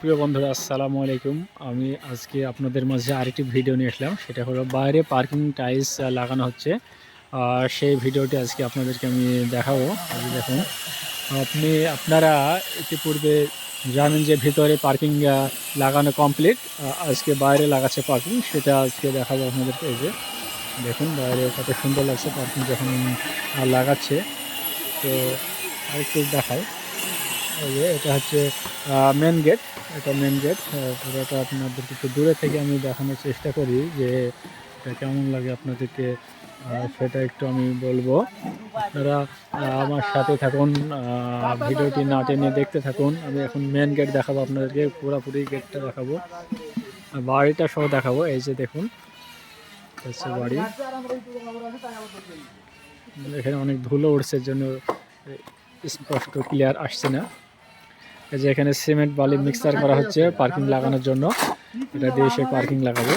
প্রিয় বন্ধুরা, আসসালামু আলাইকুম। আমি আজকে আপনাদের মাঝে আরেকটি ভিডিও নিয়ে আসলাম। সেটা হলো বাইরে পার্কিং টাইলস লাগানো হচ্ছে। সেই ভিডিওটি আজকে আপনাদেরকে আমি দেখাবো। এই যে দেখুন, আপনারা ইতিপূর্বে জানেন যে ভিতরে পার্কিং লাগানো কমপ্লিট। আজকে বাইরে লাগাচ্ছে পার্কিং, সেটা আজকে দেখাবো আপনাদেরকে। এই যে দেখুন, বাইরে কত সুন্দর লাগছে পার্কিং যখন লাগাচ্ছে। তো আরেকটু দেখায়। এই যে এটা হচ্ছে মেন গেট। এটা মেন গেট। পুরোটা আপনাদেরকে একটু দূরে থেকে আমি দেখানোর চেষ্টা করি যে এটা কেমন লাগে আপনাদেরকে, সেটা একটু আমি বলবো। আপনারা আমার সাথে থাকুন, ভিডিওটি না টেনে দেখতে থাকুন। আমি এখন মেন গেট দেখাবো আপনাদেরকে, পুরোপুরি গেটটা দেখাবো, বাড়িটা সহ দেখাবো। এই যে দেখুন, হচ্ছে বাড়ি। এখানে অনেক ধুলো উঠছে, এর জন্য স্পষ্ট ক্লিয়ার আসছে না। এই যে এখানে সিমেন্ট বালি মিক্সার করা হচ্ছে পার্কিং লাগানোর জন্য। এটা দিয়ে সে পার্কিং লাগাবে।